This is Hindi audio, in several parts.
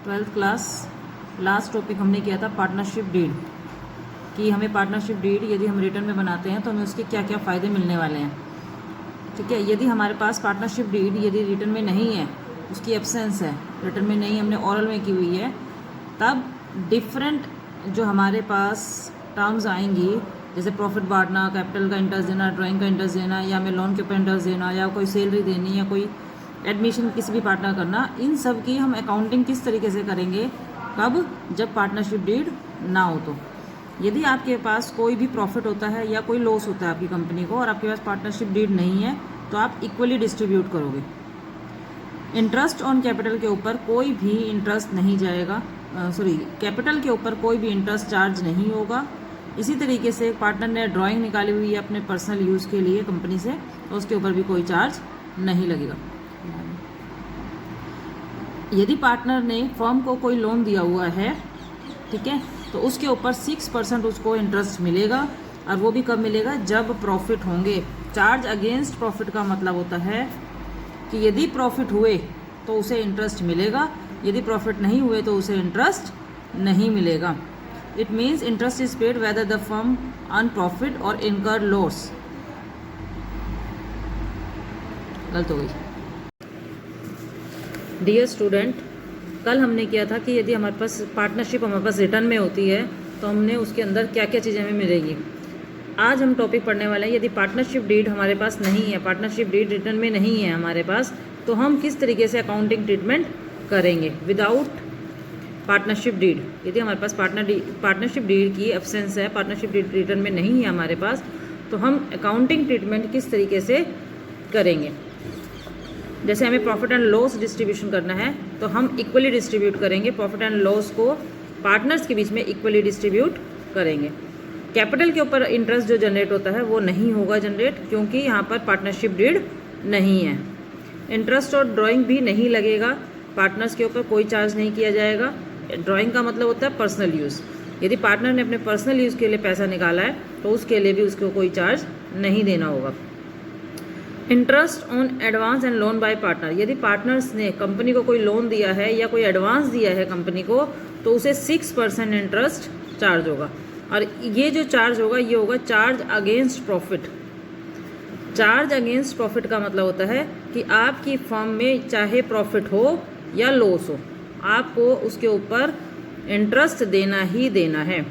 ट्वेल्थ क्लास लास्ट टॉपिक हमने किया था पार्टनरशिप डीड, कि हमें पार्टनरशिप डीड यदि हम रिटर्न में बनाते हैं तो हमें उसके क्या क्या फ़ायदे मिलने वाले हैं। ठीक है, यदि हमारे पास पार्टनरशिप डीड यदि रिटर्न में नहीं है, उसकी एब्सेंस है, रिटर्न में नहीं, हमने ओरल में की हुई है, तब डिफरेंट जो हमारे पास टर्म्स आएंगी, जैसे प्रॉफिट बांटना, कैपिटल का इंटरेस्ट देना, ड्राइंग का इंटरेस्ट देना, या हमें लोन के ऊपर इंटरेस्ट देना, या कोई सैलरी देनी, या कोई एडमिशन किसी भी पार्टनर करना, इन सब की हम अकाउंटिंग किस तरीके से करेंगे, कब, जब पार्टनरशिप डीड ना हो। तो यदि आपके पास कोई भी प्रॉफिट होता है या कोई लॉस होता है आपकी कंपनी को और आपके पास पार्टनरशिप डीड नहीं है, तो आप इक्वली डिस्ट्रीब्यूट करोगे। इंटरेस्ट ऑन कैपिटल के ऊपर कोई भी इंटरेस्ट नहीं जाएगा, कैपिटल के ऊपर कोई भी इंटरेस्ट चार्ज नहीं होगा। इसी तरीके से पार्टनर ने ड्राइंग निकाली हुई है अपने पर्सनल यूज़ के लिए कंपनी से, तो उसके ऊपर भी कोई चार्ज नहीं लगेगा। यदि पार्टनर ने फर्म को कोई लोन दिया हुआ है, ठीक है, तो उसके ऊपर 6% उसको इंटरेस्ट मिलेगा, और वो भी कब मिलेगा, जब प्रॉफिट होंगे। चार्ज अगेंस्ट प्रॉफिट का मतलब होता है कि यदि प्रॉफिट हुए तो उसे इंटरेस्ट मिलेगा, यदि प्रॉफिट नहीं हुए तो उसे इंटरेस्ट नहीं मिलेगा। It means interest is paid whether the firm earn profit और इनकर लॉस। गलत हो गई। डियर स्टूडेंट, कल हमने किया था कि यदि हमारे पास पार्टनरशिप हमारे पास रिटर्न में होती है तो हमने उसके अंदर क्या क्या चीज़ें हमें मिलेगी। आज हम टॉपिक पढ़ने वाले हैं, यदि पार्टनरशिप डीड हमारे पास नहीं है, पार्टनरशिप डीड रिटर्न में नहीं है हमारे पास, तो हम किस तरीके से अकाउंटिंग ट्रीटमेंट करेंगे विदाउट पार्टनरशिप डीड। यदि हमारे पास पार्टनरशिप डीड की एब्सेंस है, पार्टनरशिप डीड रिटर्न में नहीं है हमारे पास, तो हम अकाउंटिंग ट्रीटमेंट किस तरीके से करेंगे। जैसे हमें प्रॉफिट एंड लॉस डिस्ट्रीब्यूशन करना है, तो हम इक्वली डिस्ट्रीब्यूट करेंगे, प्रॉफिट एंड लॉस को पार्टनर्स के बीच में इक्वली डिस्ट्रीब्यूट करेंगे। कैपिटल के ऊपर इंटरेस्ट जो जनरेट होता है वो नहीं होगा जनरेट, क्योंकि यहाँ पर पार्टनरशिप डीड नहीं है। इंटरेस्ट और ड्राइंग भी नहीं लगेगा, पार्टनर्स के ऊपर कोई चार्ज नहीं किया जाएगा। ड्राइंग का मतलब होता है पर्सनल यूज़। यदि पार्टनर ने अपने पर्सनल यूज़ के लिए पैसा निकाला है तो उसके लिए भी उसको कोई चार्ज नहीं देना होगा। Interest on advance and loan by partner, यदि पार्टनर्स ने कंपनी को कोई लोन दिया है या कोई एडवांस दिया है कंपनी को, तो उसे 6% इंटरेस्ट चार्ज होगा, और ये जो चार्ज होगा ये होगा charge against profit. Charge against profit का मतलब होता है कि आपकी फर्म में चाहे प्रॉफिट हो या लॉस हो, आपको उसके ऊपर इंटरेस्ट देना ही देना है।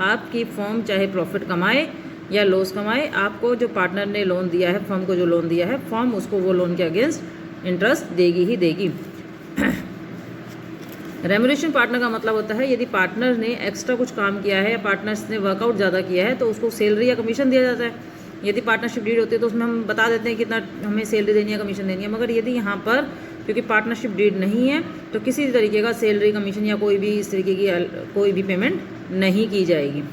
आपकी फर्म चाहे प्रॉफिट कमाए या लॉस कमाए, आपको जो पार्टनर ने लोन दिया है, फर्म को जो लोन दिया है, फर्म उसको वो लोन के अगेंस्ट इंटरेस्ट देगी ही देगी। रेम्यूनरेशन पार्टनर का मतलब होता है यदि पार्टनर ने एक्स्ट्रा कुछ काम किया है या पार्टनर्स ने वर्कआउट ज़्यादा किया है तो उसको सैलरी या कमीशन दिया जाता है। यदि पार्टनरशिप डीड होती है तो उसमें हम बता देते हैं कितना हमें सैलरी देनी है, कमीशन देनी है। मगर यदि यहाँ पर क्योंकि पार्टनरशिप डीड नहीं है तो किसी तरीके का सैलरी, कमीशन या कोई भी इस तरीके की कोई भी पेमेंट नहीं की जाएगी।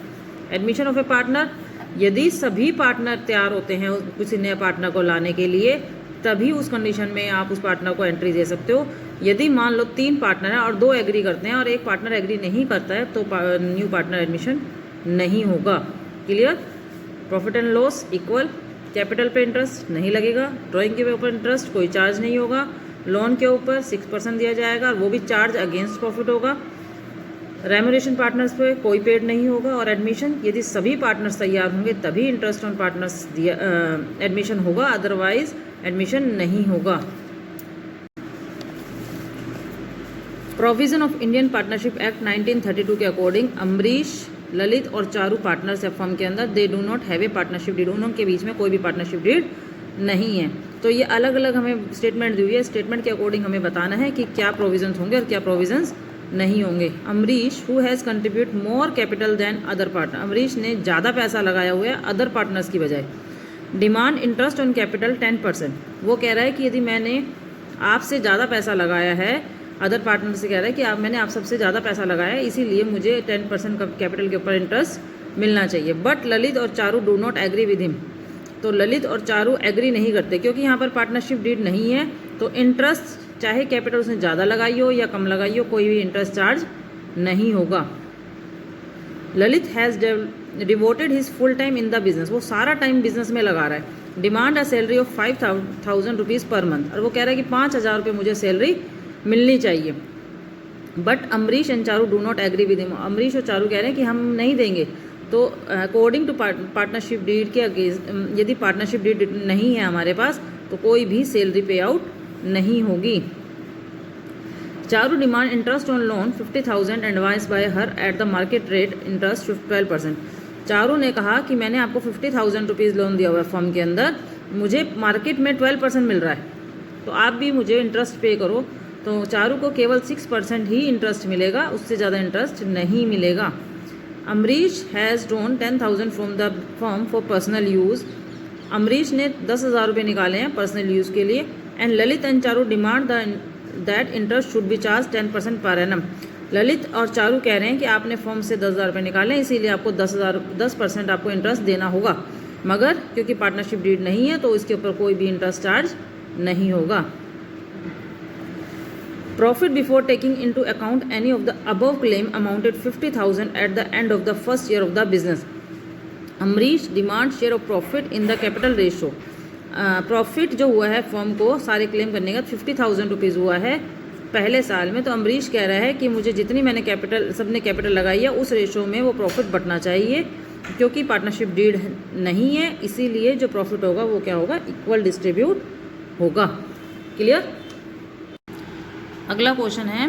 एडमिशन ऑफ ए पार्टनर, यदि सभी पार्टनर तैयार होते हैं किसी नए पार्टनर को लाने के लिए, तभी उस कंडीशन में आप उस पार्टनर को एंट्री दे सकते हो। यदि मान लो 3 पार्टनर हैं और 2 एग्री करते हैं और एक पार्टनर एग्री नहीं करता है, तो न्यू पार्टनर एडमिशन नहीं होगा। Clear. Profit and loss equal, capital पे इंटरेस्ट नहीं लगेगा, ड्राइंग के ऊपर इंटरेस्ट कोई चार्ज नहीं होगा, लोन के ऊपर 6% दिया जाएगा और वो भी चार्ज अगेंस्ट प्रॉफिट होगा। रेम्यूनरेशन पार्टनर्स पे कोई पेड नहीं होगा, और एडमिशन यदि सभी पार्टनर्स तैयार होंगे तभी इंटरेस्ट ऑन पार्टनर्स दिया एडमिशन होगा, अदरवाइज एडमिशन नहीं होगा। Provision of Indian partnership act 1932 के अकॉर्डिंग अमरीश, ललित और चारू पार्टनर्स है फर्म के अंदर, they do not have a partnership deed, उनके बीच में कोई भी पार्टनरशिप डीड नहीं है। तो ये अलग अलग हमें स्टेटमेंट दी हुई है, स्टेटमेंट के अकॉर्डिंग हमें बताना है कि क्या प्रोविजंस होंगे और क्या प्रोविजंस नहीं होंगे। Amrish who has contribute more capital than other partner, Amrish ने ज़्यादा पैसा लगाया हुआ है अदर पार्टनर्स की बजाय। डिमांड इंटरेस्ट ऑन कैपिटल 10%, वो कह रहा है कि यदि मैंने आपसे ज़्यादा पैसा लगाया है, अदर पार्टनर से कह रहा है कि मैंने आप सबसे ज़्यादा पैसा लगाया है, इसीलिए मुझे 10% कैपिटल के ऊपर इंटरेस्ट मिलना चाहिए। बट ललित और Charu do not agree with him, तो ललित और चारू एग्री नहीं करते, क्योंकि यहाँ पर पार्टनरशिप डीड नहीं है, तो इंटरेस्ट चाहे कैपिटल उसने ज़्यादा लगाई हो या कम लगाई हो, कोई भी इंटरेस्ट चार्ज नहीं होगा। Lalit has devoted his full time in the business, वो सारा टाइम बिजनेस में लगा रहा है। Demand a salary of 5,000 rupees per month, और वो कह रहा है कि 5,000 रुपये मुझे सैलरी मिलनी चाहिए। But Amrish and Charu do not agree with him. Amrish और चारू कह रहे हैं कि हम नहीं देंगे। तो अकॉर्डिंग टू पार्टनरशिप डीड के अगेंस्ट, यदि पार्टनरशिप डीड नहीं है हमारे पास तो कोई भी सैलरी पे आउट नहीं होगी। Charu demand interest on loan 50,000 advance bye her at the market rate interest 12%। Charu ने कहा कि मैंने आपको 50,000 रुपीज़ लोन दिया हुआ है फर्म के अंदर, मुझे मार्केट में 12% मिल रहा है, तो आप भी मुझे इंटरेस्ट पे करो। तो चारू को केवल 6% ही इंटरेस्ट मिलेगा, उससे ज़्यादा इंटरेस्ट नहीं मिलेगा। Amrish has drawn 10,000 from the firm for personal use. Amrish ने 10,000 रुपये निकाले हैं पर्सनल यूज़ के लिए। And Lalit and Charu demand that interest should be charge 10% per annum. Lalit और चारू कह रहे हैं कि आपने फर्म से 10,000 रुपये निकाले, इसीलिए आपको 10% आपको इंटरेस्ट देना होगा, मगर क्योंकि पार्टनरशिप डीड नहीं है तो इसके ऊपर कोई भी इंटरेस्ट चार्ज नहीं होगा। Profit before taking into account any of the above claim amounted 50,000 at the end of the first year of the business. Amrish demands share of profit in the capital ratio. Profit जो हुआ है फर्म को सारे क्लेम करने का 50,000 रुपीज़ हुआ है पहले साल में, तो अमरीश कह रहा है कि मुझे जितनी मैंने कैपिटल सबने कैपिटल लगाई है उस रेशो में वो प्रॉफिट बटना चाहिए, क्योंकि पार्टनरशिप डीड नहीं है, इसीलिए जो प्रॉफिट होगा वो क्या होगा, इक्वल डिस्ट्रीब्यूट होगा। क्लियर। अगला क्वेश्चन है,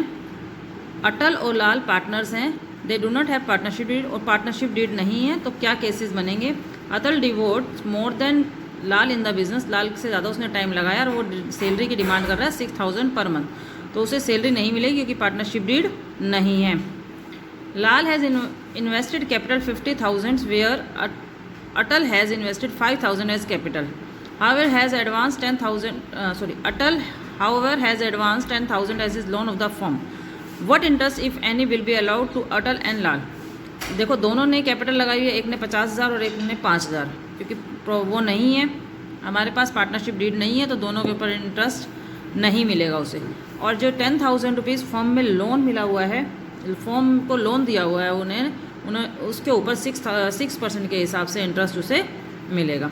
अटल और लाल पार्टनर्स हैं, they do not have partnership deed, और पार्टनरशिप डीड नहीं है, तो क्या केसेस बनेंगे। Atal devote more than Lal in the business, Lal से ज़्यादा उसने टाइम लगाया और वो सैलरी की डिमांड कर रहा है 6,000 पर मंथ, तो उसे सैलरी नहीं मिलेगी क्योंकि पार्टनरशिप डीड नहीं है। Lal has invested capital 50,000 where Atal has invested 5,000 as capital, however has advance 10,000 Atal however has advanced 10,000 as his loan of the firm. What interest if any will be allowed to Atal and Lal. देखो दोनों ने कैपिटल लगाई हुई है, एक ने 50,000 और एक ने 5,000, क्योंकि वो नहीं है हमारे पास, पार्टनरशिप डीड नहीं है, तो दोनों के ऊपर इंटरेस्ट नहीं मिलेगा उसे। और जो 10,000 रुपीज़ फर्म में लोन मिला हुआ है, फर्म को लोन दिया हुआ है उन्हें उसके ऊपर 6% के हिसाब से इंटरेस्ट उसे मिलेगा।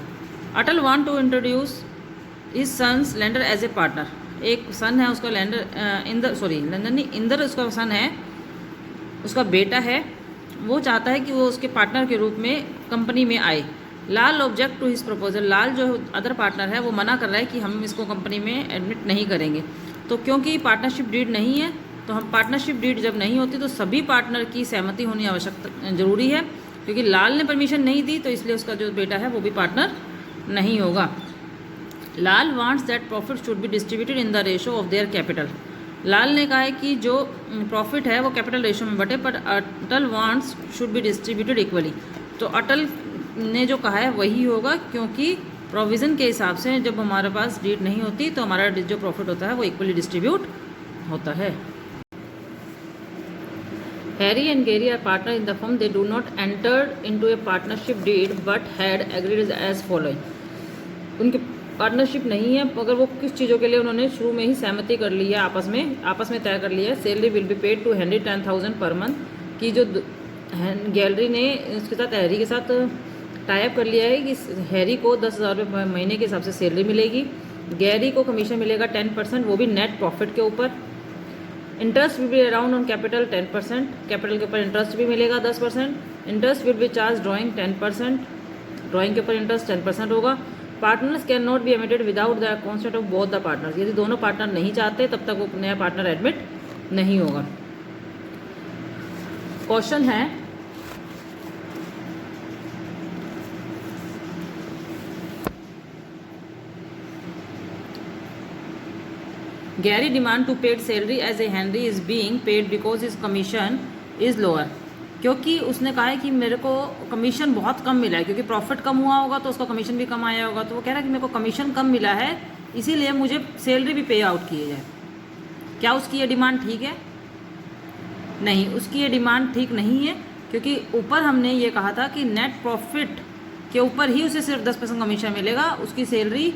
Atal want to introduce his sons lender as a partner, एक सन है उसका इंदर उसका सन है, उसका बेटा है, वो चाहता है कि वो उसके पार्टनर के रूप में कंपनी में आए। लाल ऑब्जेक्ट टू हिज प्रपोजल, लाल जो अदर पार्टनर है वो मना कर रहा है कि हम इसको कंपनी में एडमिट नहीं करेंगे, तो क्योंकि पार्टनरशिप डीड नहीं है, तो हम पार्टनरशिप डीड जब नहीं होती तो सभी पार्टनर की सहमति होनी आवश्यक ज़रूरी है, क्योंकि लाल ने परमिशन नहीं दी तो इसलिए उसका जो बेटा है वो भी पार्टनर नहीं होगा। Lal wants that profit should be distributed in the ratio of their capital, Lal ने कहा है कि जो प्रॉफिट है वो कैपिटल रेशो में बटे, पर Atal wants should be distributed equally, तो अटल ने जो कहा है वही होगा, क्योंकि प्रोविज़न के हिसाब से जब हमारे पास डीड नहीं होती तो हमारा जो प्रॉफिट होता है वो इक्वली डिस्ट्रीब्यूट होता है। Harry and Gary are partner in the firm, they do not entered into a partnership deed but had agreed as following. उनके पार्टनरशिप नहीं है, मगर वो किस चीज़ों के लिए उन्होंने शुरू में ही सहमति कर ली है, आपस में तय कर लिया है। Salary will be paid to Henry 10,000 per month, की जो गैलरी ने उसके साथ हैरी के साथ टाइप कर लिया है कि हैरी को 10,000 रुपये महीने के हिसाब से सैलरी मिलेगी, गैरी को कमीशन मिलेगा 10%, वो भी नेट प्रॉफिट के ऊपर। Interest will be around on capital 10%, capital के ऊपर इंटरेस्ट भी मिलेगा 10%। Interest will be charge drawing 10%, drawing के ऊपर इंटरेस्ट 10% होगा। Partners can not be admitted without the consent of both the partners, यदि दोनों पार्टनर नहीं चाहते तब तक वो नया पार्टनर एडमिट नहीं होगा। क्वेश्चन है, Gary demand to paid salary as a Henry is being paid because his commission is lower, क्योंकि उसने कहा है कि मेरे को कमीशन बहुत कम मिला है, क्योंकि प्रॉफिट कम हुआ होगा तो उसका कमीशन भी कम आया होगा, तो वो कह रहा है कि मेरे को कमीशन कम मिला है इसीलिए मुझे सैलरी भी पे आउट किए जाए। क्या उसकी ये डिमांड ठीक है? नहीं, उसकी ये डिमांड ठीक नहीं है, क्योंकि ऊपर हमने ये कहा था कि नेट प्रॉफिट के ऊपर ही उसे सिर्फ 10% कमीशन मिलेगा, उसकी सैलरी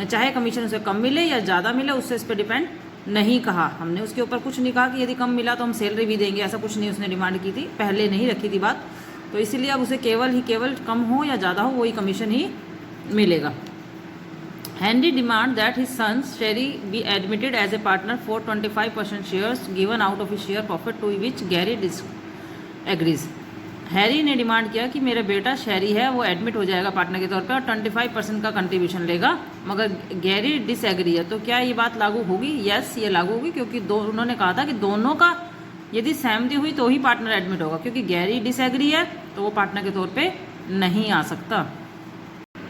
चाहे कमीशन उसे कम मिले या ज़्यादा मिले उससे इस पर डिपेंड नहीं कहा हमने, उसके ऊपर कुछ नहीं कहा कि यदि कम मिला तो हम सैलरी भी देंगे, ऐसा कुछ नहीं उसने डिमांड की थी, पहले नहीं रखी थी बात, तो इसीलिए अब उसे केवल कम हो या ज़्यादा हो वही कमीशन ही मिलेगा। Henry demand that his son Sherry be admitted as a partner for 25% shares given out of his share profit, to which Gary disagrees. Harry ने डिमांड किया कि मेरा बेटा शेरी है वो एडमिट हो जाएगा पार्टनर के तौर पे और 25% का कंट्रीब्यूशन लेगा, मगर गैरी डिसएग्री है। तो क्या ये बात लागू होगी? यस, ये लागू होगी, क्योंकि उन्होंने कहा था कि दोनों का यदि सहमति हुई तो ही पार्टनर एडमिट होगा। क्योंकि गैरी डिसएग्री है तो वो पार्टनर के तौर पे नहीं आ सकता।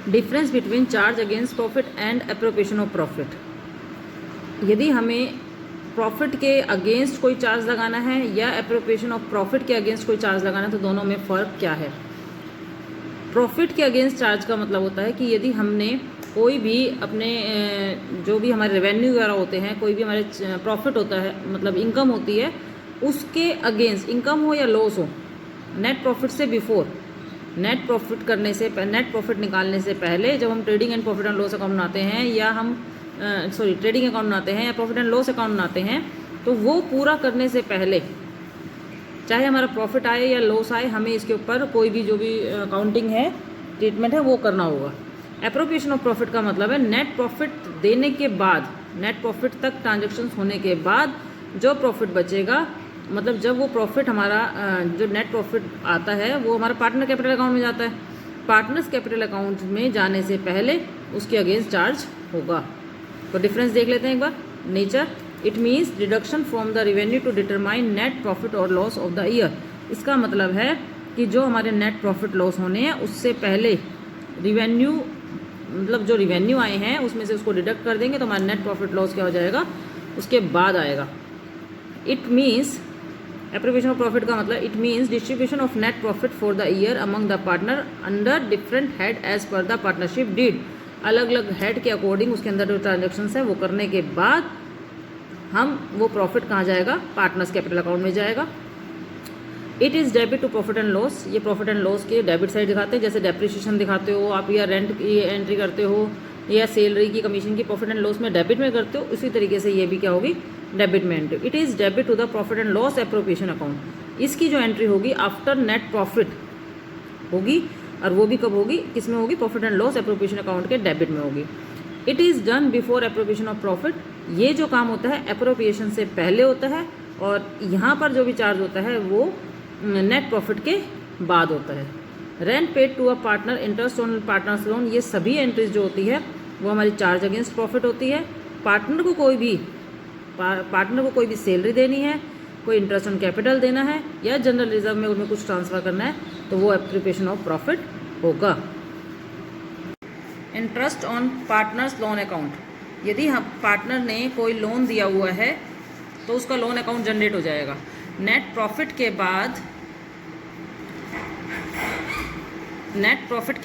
Difference between charge against profit and appropriation of profit. यदि हमें प्रॉफिट के अगेंस्ट कोई चार्ज लगाना है या एप्रोप्रिएशन ऑफ प्रॉफिट के अगेंस्ट कोई चार्ज लगाना है तो दोनों में फ़र्क क्या है? प्रॉफिट के अगेंस्ट चार्ज का मतलब होता है कि यदि हमने कोई भी अपने जो भी हमारे रेवेन्यू वगैरह होते हैं, कोई भी हमारे प्रॉफिट होता है, मतलब इनकम होती है, उसके अगेंस्ट इनकम हो या लॉस हो, नेट प्रॉफिट से बिफोर, नेट प्रॉफिट करने से, नेट प्रॉफिट निकालने से पहले जब हम trading and profit and loss account बनाते हैं या हम ट्रेडिंग अकाउंट बनाते हैं या प्रॉफिट एंड लॉस अकाउंट बनाते हैं, तो वो पूरा करने से पहले चाहे हमारा प्रॉफिट आए या लॉस आए, हमें इसके ऊपर कोई भी जो भी अकाउंटिंग है, ट्रीटमेंट है, वो करना होगा। एप्रोप्रिएशन ऑफ प्रॉफिट का मतलब है नेट प्रॉफिट देने के बाद, नेट प्रॉफिट तक ट्रांजेक्शन्स होने के बाद जो प्रॉफिट बचेगा, मतलब जब वो प्रॉफिट हमारा जो नेट प्रॉफिट आता है वो हमारा पार्टनर कैपिटल अकाउंट में जाता है। पार्टनर्स कैपिटल अकाउंट में जाने से पहले उसके अगेंस्ट चार्ज होगा। तो डिफरेंस देख लेते हैं एक बार। Nature, it means deduction from the revenue to determine net profit और लॉस ऑफ द ईयर। इसका मतलब है कि जो हमारे नेट प्रॉफिट लॉस होने हैं उससे पहले रिवेन्यू, मतलब जो रिवेन्यू आए हैं उसमें से उसको डिडक्ट कर देंगे तो हमारा नेट प्रॉफिट लॉस क्या हो जाएगा, उसके बाद आएगा। It means appropriation of profit का मतलब it means distribution of net profit for the year among the partner under different head as per the partnership deed. अलग अलग हेड के अकॉर्डिंग उसके अंदर जो ट्रांजेक्शन्स है वो करने के बाद हम वो प्रॉफिट कहाँ जाएगा, पार्टनर्स कैपिटल अकाउंट में जाएगा। It is debit to profit and loss. ये प्रॉफिट एंड लॉस के डेबिट साइड दिखाते हैं, जैसे डेप्रिसिएशन दिखाते हो आप, या रेंट की एंट्री करते हो, या सैलरी की, कमीशन की प्रॉफिट एंड लॉस में डेबिट में करते हो, उसी तरीके से ये भी क्या होगी, डेबिट में entry. It is debit to the profit and loss appropriation account. इसकी जो एंट्री होगी आफ्टर नेट प्रॉफिट होगी, और वो भी कब होगी, किस में होगी, profit and loss appropriation account के डेबिट में होगी। It is done before appropriation of profit. ये जो काम होता है एप्रोप्रिएशन से पहले होता है, और यहाँ पर जो भी चार्ज होता है वो नेट प्रॉफिट के बाद होता है। Rent paid to a partner, interest on partners loan, ये सभी एंट्रीज जो होती है वो हमारी चार्ज अगेंस्ट प्रॉफिट होती है। पार्टनर को कोई भी सैलरी देनी है, कोई इंटरेस्ट ऑन कैपिटल देना है, या जनरल रिजर्व में उनमें कुछ ट्रांसफ़र करना है, तो वो एप्रोप्रिएशन ऑफ प्रॉफिट होगा। Interest on partners loan account, यदि हम पार्टनर ने कोई लोन दिया हुआ है तो उसका लोन अकाउंट जनरेट हो जाएगा। नेट प्रॉफिट के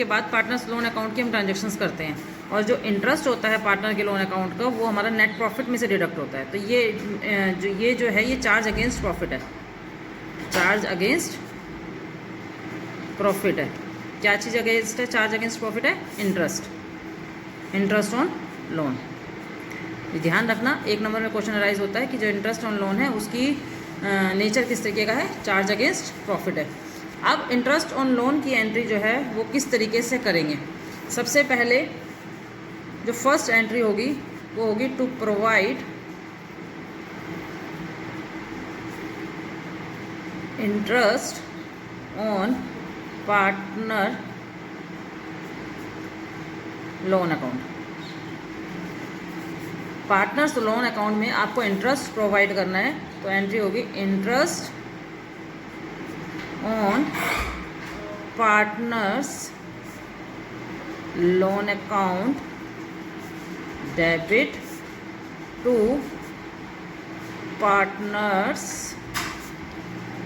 बाद पार्टनर्स लोन अकाउंट की हम ट्रांजेक्शन्स करते हैं, और जो इंटरेस्ट होता है पार्टनर के लोन अकाउंट का वो हमारा नेट प्रॉफिट में से डिडक्ट होता है। तो ये जो है ये चार्ज अगेंस्ट प्रॉफिट है, चार्ज अगेंस्ट प्रॉफिट है। क्या चीज़ अगेंस्ट है, चार्ज अगेंस्ट प्रॉफिट है, इंटरेस्ट ऑन लोन। ध्यान रखना, एक नंबर में क्वेश्चन अराइज होता है कि जो इंटरेस्ट ऑन लोन है उसकी नेचर किस तरीके का है, चार्ज अगेंस्ट प्रॉफिट है। अब इंटरेस्ट ऑन लोन की एंट्री जो है वो किस तरीके से करेंगे। सबसे पहले जो फर्स्ट एंट्री होगी वो होगी to provide interest on partner loan account. Partners loan account में आपको इंटरेस्ट प्रोवाइड करना है, तो एंट्री होगी interest on partners loan account debit to partners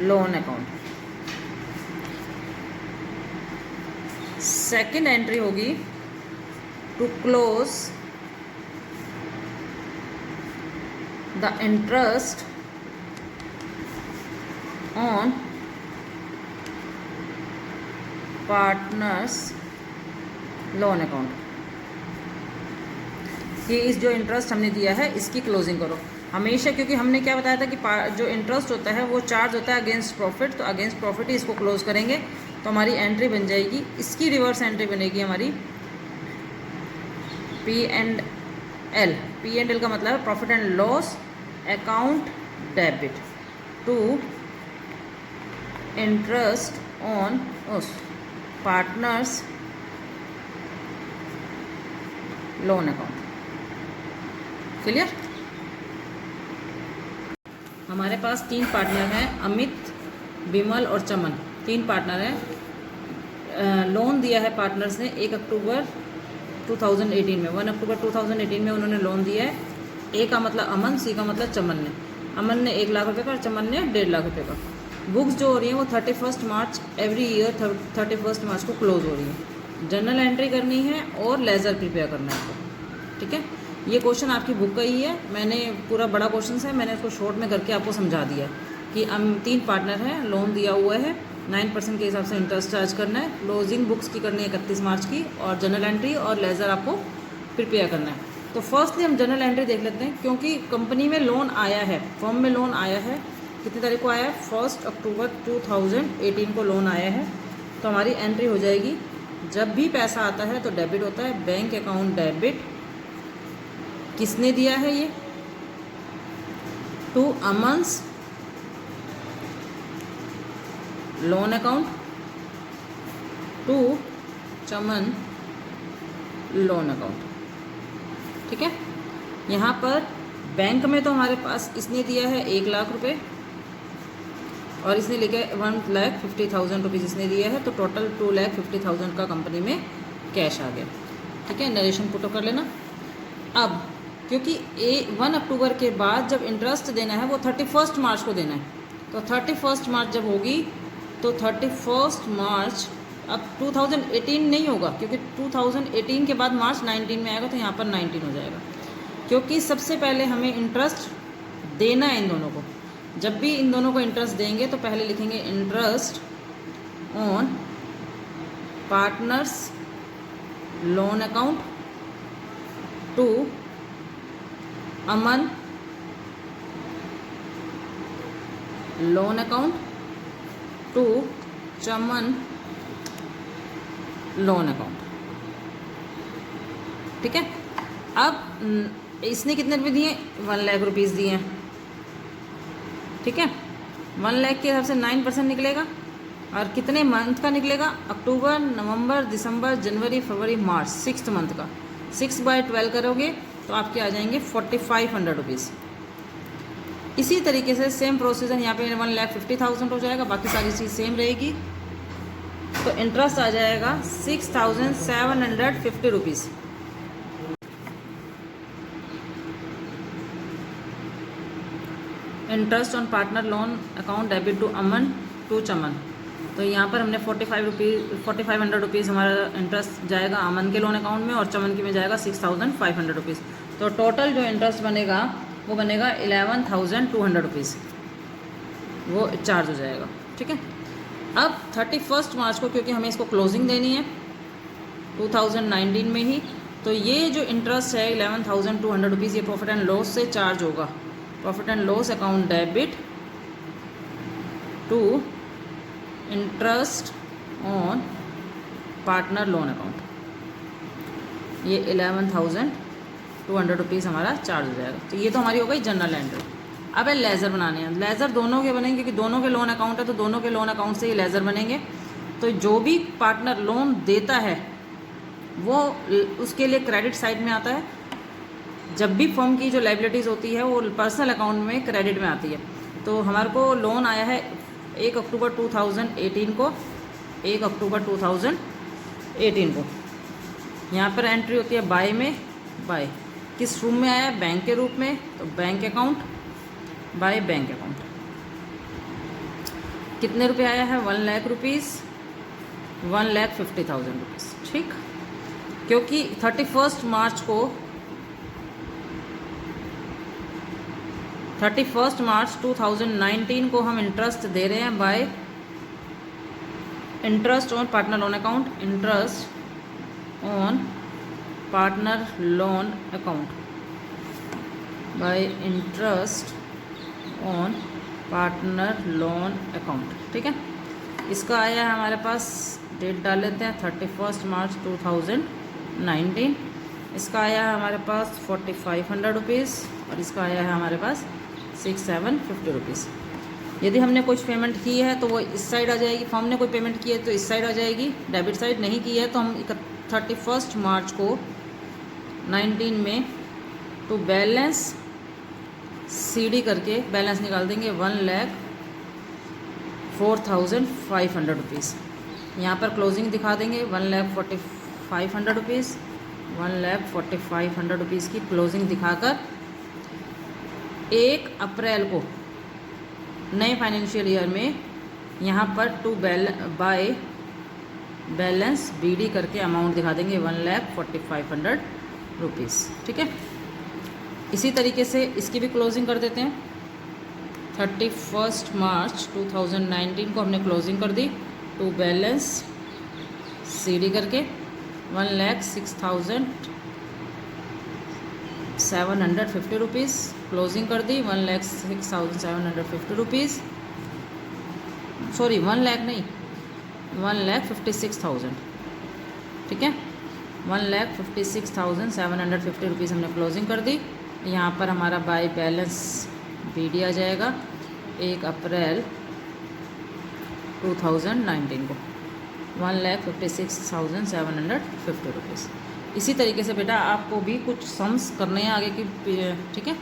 loan account. Second entry होगी to close the interest on partners loan account. कि इस जो इंटरेस्ट हमने दिया है इसकी क्लोजिंग करो हमेशा, क्योंकि हमने क्या बताया था कि जो इंटरेस्ट होता है वो चार्ज होता है अगेंस्ट प्रॉफिट, तो अगेंस्ट प्रॉफिट ही इसको क्लोज करेंगे तो हमारी एंट्री बन जाएगी। इसकी रिवर्स एंट्री बनेगी हमारी P&L, P&L का मतलब है profit and loss account debit to interest on partners loan account. Clear? हमारे पास 3 पार्टनर हैं, अमित, विमल और चमन, 3 पार्टनर हैं। लोन दिया है पार्टनर्स ने 1 अक्टूबर 2018 में, 1 अक्टूबर 2018 में उन्होंने लोन दिया है। ए का मतलब अमन, सी का मतलब चमन ने। अमन ने 1 लाख रुपए का और चमन ने 1.5 लाख रुपए का। बुक्स जो हो रही हैं वो 31 मार्च एवरी ईयर 31 मार्च को क्लोज हो रही है। जर्नल एंट्री करनी है और लेजर प्रिपेयर करना है आपको। ठीक है, ये क्वेश्चन आपकी बुक का ही है, मैंने पूरा बड़ा क्वेश्चन है, मैंने इसको शॉर्ट में करके आपको समझा दिया कि हम 3 पार्टनर हैं, लोन दिया हुआ है, 9% के हिसाब से इंटरेस्ट चार्ज करना है, क्लोजिंग बुक्स की करनी है 31 मार्च की, और जनरल एंट्री और लेजर आपको प्रिपेयर करना है। तो फर्स्टली हम जनरल एंट्री देख लेते हैं, क्योंकि कंपनी में लोन आया है, फर्म में लोन आया है। कितनी तारीख को आया है? 1 अक्टूबर 2018 को लोन आया है। तो हमारी एंट्री हो जाएगी, जब भी पैसा आता है तो डेबिट होता है, बैंक अकाउंट डेबिट। किसने दिया है ये? To Aman's loan account to Chaman loan account. ठीक है, यहाँ पर बैंक में तो हमारे पास इसने दिया है 1 लाख रुपए और इसने लिखा है 1,50,000 रुपीज़ इसने दिया है, तो टोटल 2,50,000 का कंपनी में कैश आ गया। ठीक है, नरेशन पुट कर लेना। अब क्योंकि 1 अक्टूबर के बाद जब इंटरेस्ट देना है वो 31 मार्च को देना है, तो 31 मार्च जब होगी तो 31 मार्च, अब 2018 नहीं होगा क्योंकि 2018 के बाद मार्च 19 में आएगा, तो यहाँ पर 19 हो जाएगा, क्योंकि सबसे पहले हमें इंटरेस्ट देना है इन दोनों को। जब भी इन दोनों को इंटरेस्ट देंगे तो पहले लिखेंगे interest on partners loan account to Aman loan account to Chaman loan account. ठीक है, अब इसने कितने रुपये दिए? 1 लाख रुपीज़ दिए हैं। ठीक है, 1 लाख के हिसाब से 9% निकलेगा, और कितने मंथ का निकलेगा? अक्टूबर, नवंबर, दिसंबर, जनवरी, फरवरी, मार्च, 6th मंथ का। 6/12 करोगे तो आपके आ जाएंगे 4,500 रुपीज़। इसी तरीके से सेम प्रोसीजर यहाँ पे 1,50,000 हो जाएगा, बाकी सारी चीज़ सेम रहेगी। तो इंटरेस्ट आ जाएगा 6,750 rupees. Interest on partner loan account debit to Aman to Chaman. तो यहाँ पर हमने 4,500 रुपीज़ हमारा इंटरेस्ट जाएगा अमन के लोन अकाउंट में, और चमन के में जाएगा 6,500 रुपीज़। तो टोटल जो इंटरेस्ट बनेगा वो बनेगा 11,200 रुपीज़, वो चार्ज हो जाएगा। ठीक है, अब 31 मार्च को क्योंकि हमें इसको क्लोजिंग देनी है 2019 में ही, तो ये जो इंटरेस्ट है 11,200 रुपीज़ ये प्रॉफिट एंड लॉस से चार्ज होगा। Profit and loss account debit to interest on partner loan account, ये 11,200 रुपीज़ हमारा चार्ज हो जाएगा। तो ये तो हमारी हो गई जनरल एंट्री। अब लेज़र बनाने हैं, लेज़र दोनों के बनेंगे क्योंकि दोनों के लोन अकाउंट है, तो दोनों के लोन अकाउंट से ही लेज़र बनेंगे। तो जो भी पार्टनर लोन देता है वो उसके लिए क्रेडिट साइड में आता है। जब भी फर्म की जो लाइबिलिटीज़ होती है वो पर्सनल अकाउंट में क्रेडिट में आती है। तो हमारे को लोन आया है 1 अक्टूबर 2018 को, 1 अक्टूबर 2018 को। यहाँ पर एंट्री होती है बाय में, बाय किस रूप में आया है? बैंक के रूप में, तो bank account by bank account. कितने रुपए आया है? 1 लाख रुपीज़, 1,50,000 रुपीज़। ठीक, क्योंकि 31 मार्च को 31 मार्च 2019 को हम इंटरेस्ट दे रहे हैं bye interest on partner loan account, interest on partner loan account by interest on partner loan account. ठीक है, इसका आया है हमारे पास, डेट डाल लेते हैं 31 मार्च 2019। इसका आया है हमारे पास 4500 रुपीज़ और इसका आया है हमारे पास 6750 रुपीज़। यदि हमने कुछ पेमेंट की है तो वो इस साइड आ जाएगी, फॉर्म ने कोई पेमेंट की है तो इस साइड आ जाएगी, डेबिट साइड नहीं की है तो हम 31 मार्च को 19 में टू बैलेंस सीडी करके बैलेंस निकाल देंगे 1,04,500 रुपीज़। यहाँ पर क्लोजिंग दिखा देंगे 1,45,500 रुपीज़, 1,45,500 रुपीज़ की क्लोजिंग दिखाकर 1 अप्रैल को नए फाइनेंशियल ईयर में यहाँ पर टू बाय बैलेंस बीडी करके अमाउंट दिखा देंगे 1,45,500 रुपीज़। ठीक है, इसी तरीके से इसकी भी क्लोजिंग कर देते हैं। 31 मार्च 2019 को हमने क्लोजिंग कर दी टू बैलेंस सीडी करके 1,06,750 रुपीज़, क्लोजिंग कर दी 1,06,750 रुपीज़, सॉरी 1 लाख नहीं 1,56,000। ठीक है, 1,56,750 रुपीज़ हमने क्लोजिंग कर दी। यहाँ पर हमारा बाय बैलेंस बीडी आ जाएगा 1 अप्रैल 2019 को 1,56,750 रुपीज़। इसी तरीके से बेटा आपको भी कुछ सम्स करने हैं आगे की, ठीक है।